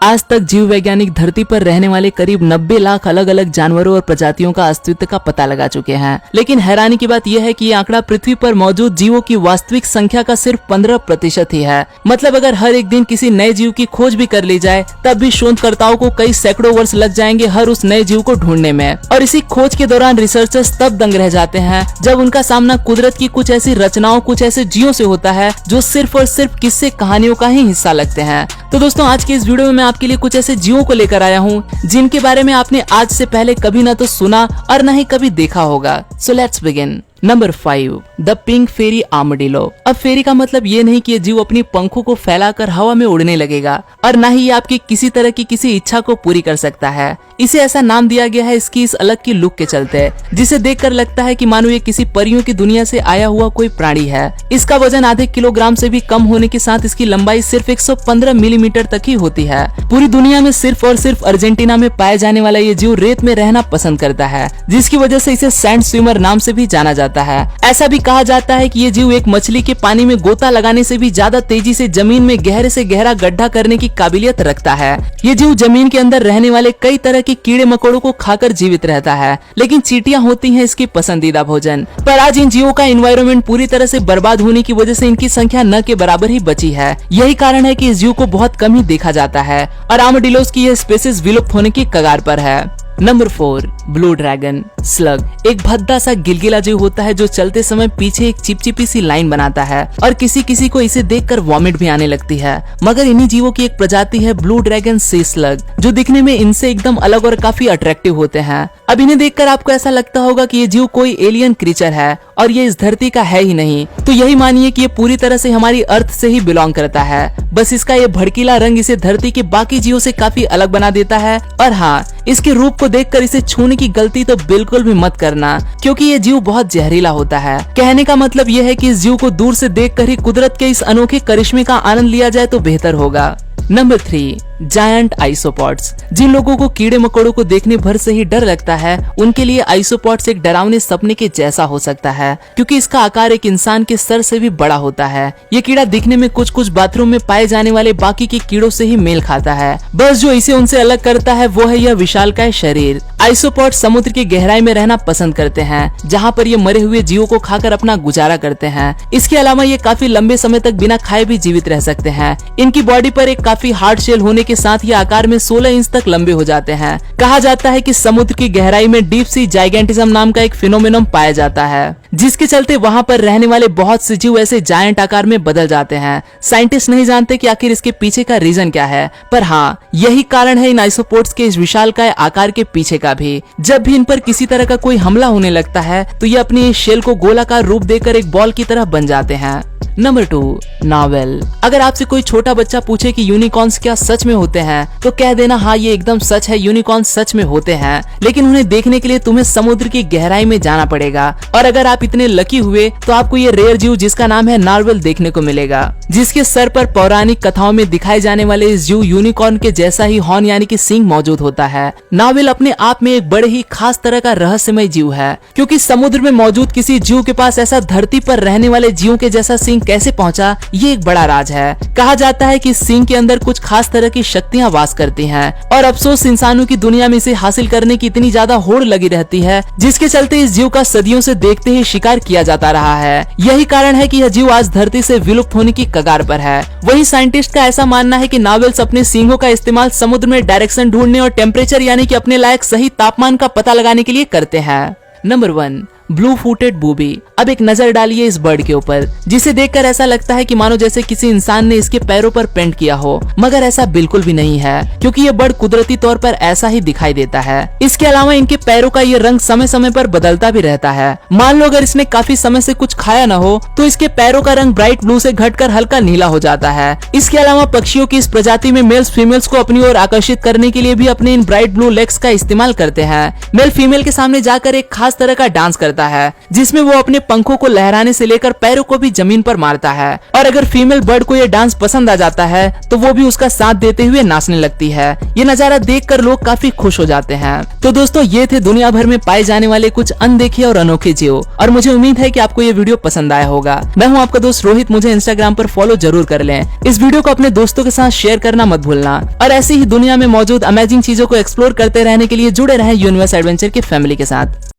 आज तक जीव वैज्ञानिक धरती पर रहने वाले करीब 90 लाख अलग अलग जानवरों और प्रजातियों का अस्तित्व का पता लगा चुके हैं। लेकिन हैरानी की बात यह है कि ये आंकड़ा पृथ्वी पर मौजूद जीवों की वास्तविक संख्या का सिर्फ 15% ही है। मतलब अगर हर एक दिन किसी नए जीव की खोज भी कर ली जाए तब भी शोधकर्ताओं को कई सैकड़ों वर्ष लग जाएंगे हर उस नए जीव को ढूंढने में। और इसी खोज के दौरान रिसर्चर्स तब दंग रह जाते हैं जब उनका सामना कुदरत की कुछ ऐसी रचनाओं, कुछ ऐसे जीवों से होता है जो सिर्फ और सिर्फ किस्से कहानियों का ही हिस्सा लगते हैं। तो दोस्तों, आज के इस वीडियो में मैं आपके लिए कुछ ऐसे जीवों को लेकर आया हूँ जिनके बारे में आपने आज से पहले कभी ना तो सुना और न ही कभी देखा होगा। So let's begin. Number 5, the pink fairy armadillo. अब फेरी का मतलब ये नहीं कि ये जीव अपनी पंखों को फैलाकर हवा में उड़ने लगेगा और न ही ये आपकी किसी तरह की किसी इच्छा को पूरी कर सकता है। इसे ऐसा नाम दिया गया है इसकी इस अलग की लुक के चलते, जिसे देखकर लगता है कि मानो ये किसी परियों की दुनिया से आया हुआ कोई प्राणी है। इसका वजन आधे किलोग्राम से भी कम होने के साथ इसकी लंबाई सिर्फ 115 मिलीमीटर तक ही होती है। पूरी दुनिया में सिर्फ और सिर्फ अर्जेंटीना में पाया जाने वाला ये जीव रेत में रहना पसंद करता है, जिसकी वजह से इसे सैंड स्विमर नाम से भी जाना जाता है। ऐसा भी कहा जाता है कि ये जीव एक मछली के पानी में गोता लगाने से भी ज्यादा तेजी से जमीन में गहरे से गहरा गड्ढा करने की काबिलियत रखता है। ये जीव जमीन के अंदर रहने वाले कई तरह के कीड़े मकोड़ों को खाकर जीवित रहता है, लेकिन चींटियां होती हैं इसकी पसंदीदा भोजन। पर आज इन जीवों का एनवायरनमेंट पूरी तरह से बर्बाद होने की वजह से इनकी संख्या न के बराबर ही बची है। यही कारण है कि इस जीव को बहुत कम ही देखा जाता है और आर्मडिलोस की यह स्पीशीज विलुप्त होने की कगार पर है। Number 4, blue dragon slug. एक भद्दा सा गिलगिला जीव होता है जो चलते समय पीछे एक चिपचिपी सी लाइन बनाता है और किसी किसी को इसे देखकर वॉमिट भी आने लगती है। मगर इन्हीं जीवों की एक प्रजाति है ब्लू ड्रैगन सी स्लग, जो दिखने में इनसे एकदम अलग और काफी अट्रैक्टिव होते हैं। अब इन्हें देखकर आपको ऐसा लगता होगा कि ये जीव कोई एलियन क्रीचर है और ये इस धरती का है ही नहीं, तो यही मानिए कि ये पूरी तरह से हमारी अर्थ से ही बिलोंग करता है। बस इसका ये भड़कीला रंग इसे धरती के बाकी जीवों से काफी अलग बना देता है। और हाँ, इसके रूप को देखकर इसे छूने की गलती तो बिल्कुल भी मत करना, क्योंकि ये जीव बहुत जहरीला होता है। कहने का मतलब यह है कि इस जीव को दूर से देखकर ही कुदरत के इस अनोखे करिश्मे का आनंद लिया जाए तो बेहतर होगा। Number 3, giant आइसोपॉड्स। जिन लोगों को कीड़े मकोड़ों को देखने भर से ही डर लगता है, उनके लिए आइसोपॉड्स एक डरावने सपने के जैसा हो सकता है, क्योंकि इसका आकार एक इंसान के सर से भी बड़ा होता है। ये कीड़ा दिखने में कुछ कुछ बाथरूम में पाए जाने वाले बाकी के कीड़ों से ही मेल खाता है। बस जो इसे उनसे अलग करता है वो है यह विशालकाय शरीर। आइसोपॉड समुद्र की गहराई में रहना पसंद करते हैं, जहाँ पर ये मरे हुए जीवों को खाकर अपना गुजारा करते हैं। इसके अलावा ये काफी लंबे समय तक बिना खाए भी जीवित रह सकते हैं। इनकी बॉडी पर एक काफी हार्ड शेल होने के साथ ये आकार में 16 इंच तक लंबे हो जाते हैं। कहा जाता है कि समुद्र की गहराई में डीप सी जाइगेंटिज्म नाम का एक फिनोमेनन पाया जाता है, जिसके चलते वहाँ पर रहने वाले बहुत से जीव ऐसे जायंट आकार में बदल जाते हैं। साइंटिस्ट नहीं जानते कि आखिर इसके पीछे का रीजन क्या है, पर हाँ, यही कारण है इन आइसोपोड्स के इस विशालकाय आकार के पीछे का भी। जब भी इन पर किसी तरह का कोई हमला होने लगता है तो ये अपनी इस शेल को गोलाकार रूप देकर एक बॉल की तरह बन जाते हैं। Number 2, novel. अगर आपसे कोई छोटा बच्चा पूछे कि यूनिकॉर्न्स क्या सच में होते हैं, तो कह देना हाँ, ये एकदम सच है, यूनिकॉर्न सच में होते हैं, लेकिन उन्हें देखने के लिए तुम्हें समुद्र की गहराई में जाना पड़ेगा। और अगर आप इतने लकी हुए तो आपको ये रेयर जीव जिसका नाम है नार्वेल देखने को मिलेगा, जिसके सर पर पौराणिक कथाओं में दिखाए जाने वाले इस जीव यूनिकॉर्न के जैसा ही हॉर्न यानी कि सींग मौजूद होता है। नावेल अपने आप में एक बड़े ही खास तरह का रहस्यमय जीव है, क्योंकि समुद्र में मौजूद किसी जीव के पास ऐसा धरती पर रहने वाले जीवों के जैसा सींग कैसे पहुंचा, ये एक बड़ा राज है। कहा जाता है कि सींग के अंदर कुछ खास तरह की शक्तियां वास करती हैं और अफसोस इंसानों की दुनिया में इसे हासिल करने की इतनी ज्यादा होड़ लगी रहती है, जिसके चलते इस जीव का सदियों से देखते ही शिकार किया जाता रहा है। यही कारण है कि यह जीव आज धरती से विलुप्त होने की कगार पर है। वही साइंटिस्ट का ऐसा मानना है कि नावेल्स अपने सींगों का इस्तेमाल समुद्र में डायरेक्शन ढूंढने और टेम्परेचर यानी कि अपने लायक सही तापमान का पता लगाने के लिए करते हैं। Number 1, blue footed booby. अब एक नजर डालिए इस बर्ड के ऊपर, जिसे देखकर ऐसा लगता है कि मानो जैसे किसी इंसान ने इसके पैरों पर पेंट किया हो, मगर ऐसा बिल्कुल भी नहीं है, क्योंकि ये बर्ड कुदरती तौर पर ऐसा ही दिखाई देता है। इसके अलावा इनके पैरों का ये रंग समय समय पर बदलता भी रहता है। मान लो अगर इसने काफी समय से कुछ खाया न हो तो इसके पैरों का रंग ब्राइट ब्लू से घटकर हल्का नीला हो जाता है। इसके अलावा पक्षियों की इस प्रजाति में मेल्स फीमेल्स को अपनी ओर आकर्षित करने के लिए भी अपने इन ब्राइट ब्लू लेग्स का इस्तेमाल करते हैं। मेल फीमेल के सामने जाकर एक खास तरह का डांस करता करता है, जिसमें वो अपने पंखों को लहराने से लेकर पैरों को भी जमीन पर मारता है। और अगर फीमेल बर्ड को ये डांस पसंद आ जाता है तो वो भी उसका साथ देते हुए नाचने लगती है। ये नजारा देखकर लोग काफी खुश हो जाते हैं। तो दोस्तों, ये थे दुनिया भर में पाए जाने वाले कुछ अनदेखे और अनोखे जीव, और मुझे उम्मीद है कि आपको ये वीडियो पसंद आया होगा। मैं हूं आपका दोस्त रोहित, मुझे इंस्टाग्राम पर फॉलो जरूर कर लें। इस वीडियो को अपने दोस्तों के साथ शेयर करना मत भूलना, और ऐसी ही दुनिया में मौजूद अमेजिंग चीजों को एक्सप्लोर करते रहने के लिए जुड़े रहें यूनिवर्स एडवेंचर की फैमिली के साथ।